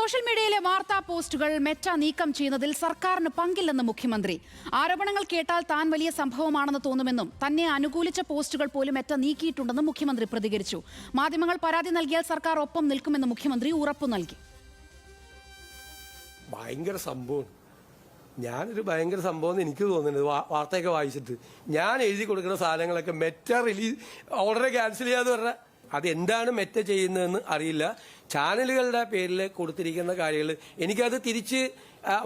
Social മീഡിയയിലെ വാർത്താ പോസ്റ്റുകൾ മെറ്റ നീക്കം ചെയ്യുന്നതിൽ സർക്കാരിന് പങ്കില്ലെന്ന് മുഖ്യമന്ത്രി. ആരോപണങ്ങൾ കേട്ടാൽ താൻ വലിയ സംഭവമാണെന്ന് തോന്നുമെന്നും തന്നെ അനുകൂലിച്ച പോസ്റ്റുകൾ പോലും മെറ്റ നീക്കിയിട്ടുണ്ടെന്നും മുഖ്യമന്ത്രി പ്രതികരിച്ചു. മാധ്യമങ്ങൾ പരാതി നൽകിയാൽ സർക്കാർ ഒപ്പം നിൽക്കുമെന്ന് മുഖ്യമന്ത്രി ഉറപ്പു നൽകി. ഭയങ്കര സംഭവം, ഞാനൊരു ഭയങ്കര സംഭവം എനിക്ക് തോന്നുന്നത് വാർത്തയൊക്കെ വായിച്ചിട്ട്. ഞാൻ എഴുതി കൊടുക്കുന്ന സാധനങ്ങളൊക്കെ മെറ്റ റിലീസ് ഓർഡർ ക്യാൻസൽ ചെയ്യാന്ന് പറഞ്ഞാൽ അതെന്താണ് മെറ്റ ചെയ്യുന്നതെന്ന് അറിയില്ല. ചാനലുകളുടെ പേരിൽ കൊടുത്തിരിക്കുന്ന കാര്യങ്ങൾ എനിക്കത് തിരിച്ച്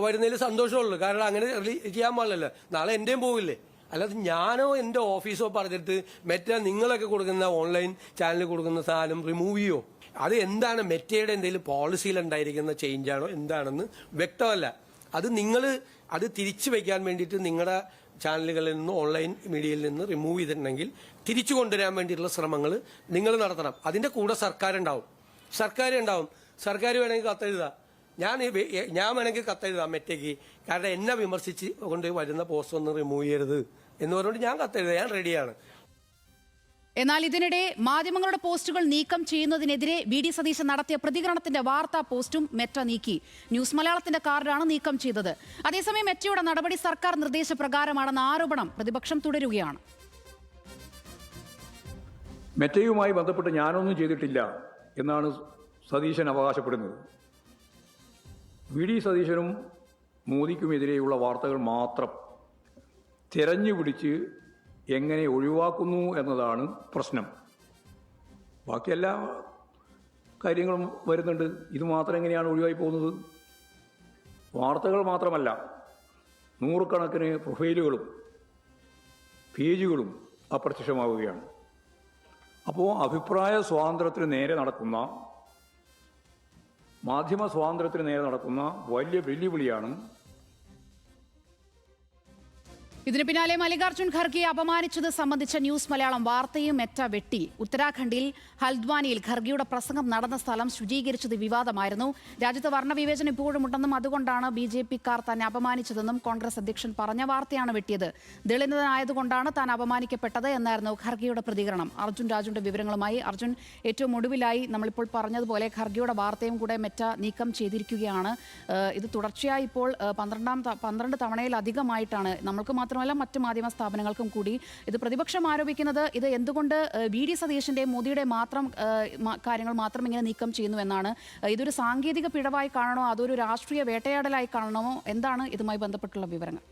വരുന്നതിൽ സന്തോഷമുള്ളൂ. കാരണം അങ്ങനെ ചെയ്യാൻ പാടില്ലല്ലോ, നാളെ എന്റെയും പോവില്ലേ. അല്ലാതെ ഞാനോ എൻ്റെ ഓഫീസോ പറഞ്ഞിട്ട് മെറ്റ നിങ്ങളൊക്കെ കൊടുക്കുന്ന ഓൺലൈൻ ചാനലിൽ കൊടുക്കുന്ന സാധനം റിമൂവ് ചെയ്യോ? അത് എന്താണ് മെറ്റയുടെ എന്തെങ്കിലും പോളിസിയിൽ ഉണ്ടായിരിക്കുന്ന ചേഞ്ചാണോ എന്താണെന്ന് വ്യക്തമല്ല. അത് നിങ്ങൾ അത് തിരിച്ചു വയ്ക്കാൻ വേണ്ടിയിട്ട് നിങ്ങളുടെ ചാനലുകളിൽ നിന്ന് ഓൺലൈൻ മീഡിയയിൽ നിന്ന് റിമൂവ് ചെയ്തിട്ടുണ്ടെങ്കിൽ തിരിച്ചു കൊണ്ടുവരാൻ വേണ്ടിയിട്ടുള്ള ശ്രമങ്ങൾ നിങ്ങൾ നടത്തണം. അതിന്റെ കൂടെ സർക്കാർ ഉണ്ടാവും. സർക്കാർ വേണമെങ്കിൽ കത്തെഴുതാം. ഞാൻ വേണമെങ്കിൽ കത്തെഴുതാം മെറ്റയ്ക്ക്. കാരണം എന്നെ വിമർശിച്ച് കൊണ്ട് വരുന്ന പോസ്റ്റ് ഒന്നും റിമൂവ് ചെയ്യരുത് എന്ന് പറഞ്ഞുകൊണ്ട് ഞാൻ കത്തെഴുതാം. ഞാൻ റെഡിയാണ്. എന്നാൽ ഇതിനിടെ മാധ്യമങ്ങളുടെ പോസ്റ്റുകൾ നീക്കം ചെയ്യുന്നതിനെതിരെ വി.ഡി. സതീശൻ നടത്തിയ പ്രതികരണത്തിന്റെ വാർത്താ പോസ്റ്റും മെറ്റ നീക്കി. ന്യൂസ് മലയാളത്തിന്റെ കാർഡാണ് നീക്കം ചെയ്തത്. അതേസമയം മെറ്റയുടെ നടപടി സർക്കാർ നിർദ്ദേശപ്രകാരമാണെന്ന ആരോപണം പ്രതിപക്ഷം തുടരുകയാണ്. മെറ്റയുമായി ബന്ധപ്പെട്ട് ഞാനൊന്നും ചെയ്തിട്ടില്ല എന്നാണ് സതീശൻ അവകാശപ്പെടുന്നത്. വി.ഡി. സതീശനും മോദിക്കുമെതിരെയുള്ള വാർത്തകൾ മാത്രം തിരഞ്ഞുപിടിച്ച് എങ്ങനെ ഒഴിവാക്കുന്നു എന്നതാണ് പ്രശ്നം. ബാക്കി എല്ലാ കാര്യങ്ങളും വരുന്നുണ്ട്. ഇത് മാത്രം എങ്ങനെയാണ് ഒഴിവായി പോകുന്നത്? വാർത്തകൾ മാത്രമല്ല, നൂറുകണക്കിന് പ്രൊഫൈലുകളും പേജുകളും അപ്രത്യക്ഷമാവുകയാണ്. അപ്പോൾ അഭിപ്രായ സ്വാതന്ത്ര്യത്തിന് നേരെ നടക്കുന്ന, മാധ്യമ സ്വാതന്ത്ര്യത്തിന് നേരെ നടക്കുന്ന വലിയ വെല്ലുവിളിയാണ്. ഇതിന് പിന്നാലെ മല്ലികാർജ്ജുൻ ഖർഗെയെ അപമാനിച്ചത് സംബന്ധിച്ച ന്യൂസ് മലയാളം വാർത്തയും മെറ്റ വെട്ടി. ഉത്തരാഖണ്ഡിൽ ഹൽദ്വാനിയിൽ ഖർഗെയുടെ പ്രസംഗം നടന്ന സ്ഥലം ശുചീകരിച്ചത് വിവാദമായിരുന്നു. രാജ്യത്ത് വർണ്ണവിവേചനം ഇപ്പോഴുമുണ്ടെന്നും അതുകൊണ്ടാണ് BJP-ക്കാർ തന്നെ അപമാനിച്ചതെന്നും കോൺഗ്രസ് അധ്യക്ഷൻ പറഞ്ഞ വാർത്തയാണ് വെട്ടിയത്. ദളിതനായതുകൊണ്ടാണ് താൻ അപമാനിക്കപ്പെട്ടത് എന്നായിരുന്നു ഖർഗെയുടെ പ്രതികരണം. അർജുൻ രാജുവിന്റെ വിവരങ്ങളുമായി. അർജുൻ, ഏറ്റവും ഒടുവിലായി നമ്മളിപ്പോൾ പറഞ്ഞതുപോലെ ഖർഗെയുടെ വാർത്തയും കൂടെ മെറ്റ നീക്കം ചെയ്തിരിക്കുകയാണ്. ഇത് തുടർച്ചയായി ഇപ്പോൾ 12 തവണയിലധികമായിട്ടാണ്. നമ്മൾക്ക് മാത്രമല്ല മറ്റ് മാധ്യമ സ്ഥാപനങ്ങൾക്കും കൂടി ഇത് പ്രതിപക്ഷം ആരോപിക്കുന്നത് ഇത് എന്തുകൊണ്ട് വി.ഡി. സതീശന്റെയും മോദിയുടെ മാത്രം കാര്യങ്ങൾ മാത്രം ഇങ്ങനെ നീക്കം ചെയ്യുന്നു എന്നാണ്. ഇതൊരു സാങ്കേതിക പിഴവായി കാണണോ അതൊരു രാഷ്ട്രീയ വേട്ടയാടലായി കാണണമോ? എന്താണ് ഇതുമായി ബന്ധപ്പെട്ടുള്ള വിവരങ്ങൾ?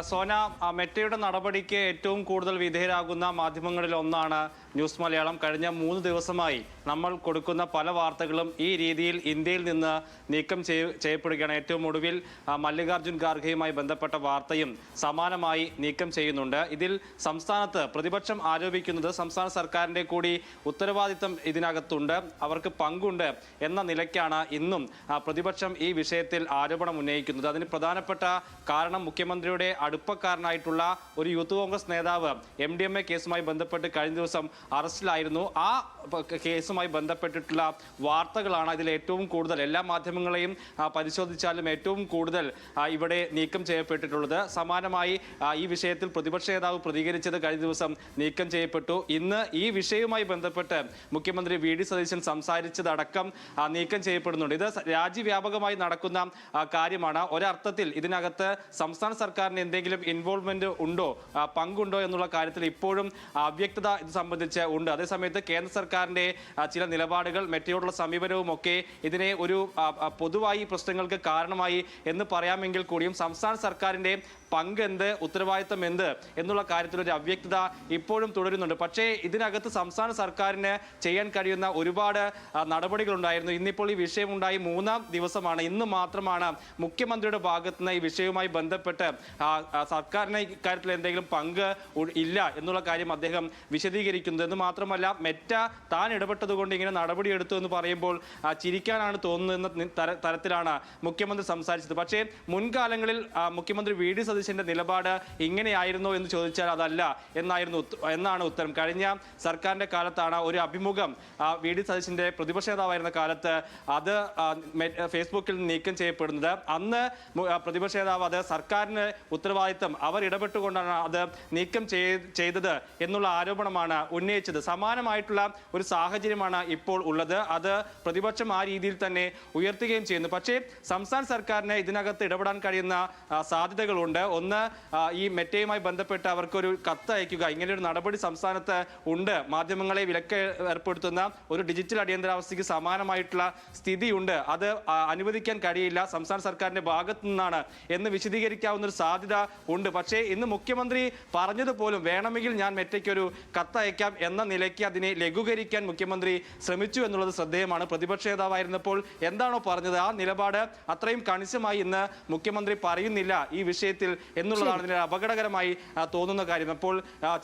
സോന, മെറ്റയുടെ നടപടിക്ക് ഏറ്റവും കൂടുതൽ വിധേയരാകുന്ന മാധ്യമങ്ങളിൽ ഒന്നാണ് ന്യൂസ് മലയാളം. കഴിഞ്ഞ 3 ദിവസമായി നമ്മൾ കൊടുക്കുന്ന പല വാർത്തകളും ഈ രീതിയിൽ ഇന്ത്യയിൽ നിന്ന് നീക്കം ചെയ്യപ്പെടുകയാണ്. ഏറ്റവും ഒടുവിൽ മല്ലികാർജ്ജുൻ ഖാർഗെയുമായി ബന്ധപ്പെട്ട വാർത്തയും സമാനമായി നീക്കം ചെയ്യുന്നുണ്ട്. ഇതിൽ സംസ്ഥാനത്ത് പ്രതിപക്ഷം ആരോപിക്കുന്നത് സംസ്ഥാന സർക്കാരിൻ്റെ കൂടി ഉത്തരവാദിത്തം ഇതിനകത്തുണ്ട്, അവർക്ക് പങ്കുണ്ട് എന്ന നിലയ്ക്കാണ് ഇന്നും പ്രതിപക്ഷം ഈ വിഷയത്തിൽ ആരോപണം ഉന്നയിക്കുന്നത്. അതിന് പ്രധാനപ്പെട്ട കാരണം മുഖ്യമന്ത്രിയുടെ അടുപ്പക്കാരനായിട്ടുള്ള ഒരു യൂത്ത് കോൺഗ്രസ് നേതാവ് MDMA കേസുമായി ബന്ധപ്പെട്ട് കഴിഞ്ഞ ദിവസം അറസ്റ്റിലായിരുന്നു. ആ കേസുമായി ബന്ധപ്പെട്ടിട്ടുള്ള വാർത്തകളാണ് ഇതിൽ ഏറ്റവും കൂടുതൽ. എല്ലാ മാധ്യമങ്ങളെയും പരിശോധിച്ചാലും ഏറ്റവും കൂടുതൽ ഇവിടെ നീക്കം ചെയ്യപ്പെട്ടിട്ടുള്ളത്. സമാനമായി ഈ വിഷയത്തിൽ പ്രതിപക്ഷ നേതാവ് പ്രതികരിച്ചത് കഴിഞ്ഞ ദിവസം നീക്കം ചെയ്യപ്പെട്ടു. ഇന്ന് ഈ വിഷയവുമായി ബന്ധപ്പെട്ട് മുഖ്യമന്ത്രി വി.ഡി. സതീശൻ സംസാരിച്ചതടക്കം നീക്കം ചെയ്യപ്പെടുന്നുണ്ട്. ഇത് രാജ്യവ്യാപകമായി നടക്കുന്ന കാര്യമാണ്. ഒരർത്ഥത്തിൽ ഇതിനകത്ത് സംസ്ഥാന സർക്കാരിന് എന്തെങ്കിലും ഇൻവോൾവ്മെന്റ് ഉണ്ടോ, പങ്കുണ്ടോ എന്നുള്ള കാര്യത്തിൽ ഇപ്പോഴും അവ്യക്തത ഇത് സംബന്ധിച്ച് ഉണ്ട്. അതേസമയത്ത് കേന്ദ്ര സർക്കാരിന്റെ ചില നിലപാടുകൾ, മെറ്റയോടുള്ള സമീപനവും ഒക്കെ ഇതിനെ ഒരു പൊതുവായി പ്രശ്നങ്ങൾക്ക് കാരണമായി എന്ന് പറയാമെങ്കിൽ കൂടിയും സംസ്ഥാന സർക്കാരിന്റെ പങ്ക് എന്ത്, ഉത്തരവാദിത്തം എന്ത് എന്നുള്ള കാര്യത്തിൽ ഒരു അവ്യക്തത ഇപ്പോഴും തുടരുന്നുണ്ട്. പക്ഷേ ഇതിനകത്ത് സംസ്ഥാന സർക്കാരിന് ചെയ്യാൻ കഴിയുന്ന ഒരുപാട് നടപടികളുണ്ടായിരുന്നു. ഇന്നിപ്പോൾ ഈ വിഷയമുണ്ടായി 3-ാം ദിവസമാണ്. ഇന്ന് മാത്രമാണ് മുഖ്യമന്ത്രിയുടെ ഭാഗത്തുനിന്ന് ഈ വിഷയവുമായി ബന്ധപ്പെട്ട് സർക്കാരിന് ഇക്കാര്യത്തിൽ എന്തെങ്കിലും പങ്ക് ഇല്ല എന്നുള്ള കാര്യം അദ്ദേഹം വിശദീകരിക്കുന്നത്. എന്ന് മാത്രമല്ല, മെറ്റ താൻ ഇടപെട്ടതുകൊണ്ട് ഇങ്ങനെ നടപടിയെടുത്തു എന്ന് പറയുമ്പോൾ ചിരിക്കാനാണ് തോന്നുന്നത് എന്ന തരത്തിലാണ് മുഖ്യമന്ത്രി സംസാരിച്ചത്. പക്ഷേ മുൻകാലങ്ങളിൽ മുഖ്യമന്ത്രി വി.ഡി. സതീശന്റെ നിലപാട് ഇങ്ങനെയായിരുന്നോ എന്ന് ചോദിച്ചാൽ അതല്ല എന്നാണ് ഉത്തരം. കഴിഞ്ഞ സർക്കാരിന്റെ കാലത്താണ് ഒരു അഭിമുഖം വി.ഡി. സതീശന്റെ പ്രതിപക്ഷ നേതാവായിരുന്ന കാലത്ത് അത് ഫേസ്ബുക്കിൽ നീക്കം ചെയ്യപ്പെടുന്നത്. അന്ന് പ്രതിപക്ഷ നേതാവ് അത് സർക്കാരിന് ഉത്തരവാദിത്തം അവർ ഇടപെട്ടുകൊണ്ടാണ് അത് നീക്കം ചെയ്തത് എന്നുള്ള ആരോപണമാണ് ഉന്നയിച്ചത്. ഉന്നയിച്ചത്. സമാനമായിട്ടുള്ള ഒരു സാഹചര്യമാണ് ഇപ്പോൾ ഉള്ളത്. അത് പ്രതിപക്ഷം ആ രീതിയിൽ തന്നെ ഉയർത്തുകയും ചെയ്യുന്നു. പക്ഷേ സംസ്ഥാന സർക്കാരിന് ഇതിനകത്ത് ഇടപെടാൻ കഴിയുന്ന സാധ്യതകളുണ്ട്. ഒന്ന്, ഈ മെറ്റയുമായി ബന്ധപ്പെട്ട് അവർക്കൊരു കത്ത് അയക്കുക, ഇങ്ങനെയൊരു നടപടി സംസ്ഥാനത്ത് ഉണ്ട്, മാധ്യമങ്ങളെ വിലക്ക് ഏർപ്പെടുത്തുന്ന ഒരു ഡിജിറ്റൽ അടിയന്തരാവസ്ഥയ്ക്ക് സമാനമായിട്ടുള്ള സ്ഥിതിയുണ്ട്, അത് അനുവദിക്കാൻ കഴിയില്ല സംസ്ഥാന സർക്കാരിന്റെ ഭാഗത്തു നിന്നാണ് എന്ന് വിശദീകരിക്കാവുന്ന ഒരു സാധ്യത ഉണ്ട്. പക്ഷേ ഇന്ന് മുഖ്യമന്ത്രി പറഞ്ഞതുപോലും വേണമെങ്കിൽ ഞാൻ മെറ്റയ്ക്കൊരു കത്തയക്കാം എന്ന നിലയ്ക്ക് അതിനെ ലഘൂകരിക്കാൻ മുഖ്യമന്ത്രി ശ്രമിച്ചു എന്നുള്ളത് ശ്രദ്ധേയമാണ്. പ്രതിപക്ഷ നേതാവായിരുന്നപ്പോൾ എന്താണോ പറഞ്ഞത് ആ നിലപാട് അത്രയും കണിശമായി ഇന്ന് മുഖ്യമന്ത്രി പറയുന്നില്ല ഈ വിഷയത്തിൽ എന്നുള്ളതാണ് ഇതിന് അപകടകരമായി തോന്നുന്ന കാര്യം. അപ്പോൾ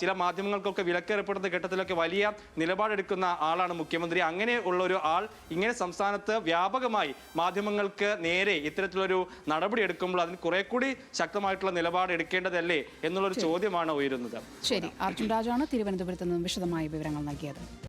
ചില മാധ്യമങ്ങൾക്കൊക്കെ വിലക്കേർപ്പെടുന്ന ഘട്ടത്തിലൊക്കെ വലിയ നിലപാടെടുക്കുന്ന ആളാണ് മുഖ്യമന്ത്രി. അങ്ങനെ ഉള്ള ഒരു ആൾ ഇങ്ങനെ സംസ്ഥാനത്ത് വ്യാപകമായി മാധ്യമങ്ങൾക്ക് നേരെ ഇത്തരത്തിലൊരു നടപടി എടുക്കുമ്പോൾ അതിന് കുറെ കൂടി ശക്തമായിട്ടുള്ള നിലപാട് എടുക്കേണ്ടതല്ലേ എന്നുള്ളൊരു ചോദ്യമാണ് ഉയരുന്നത്. ശരി, അർജുൻ രാജാണ് തിരുവനന്തപുരത്ത് നിന്നും വിശദമായ വിവരങ്ങൾ നൽകിയത്.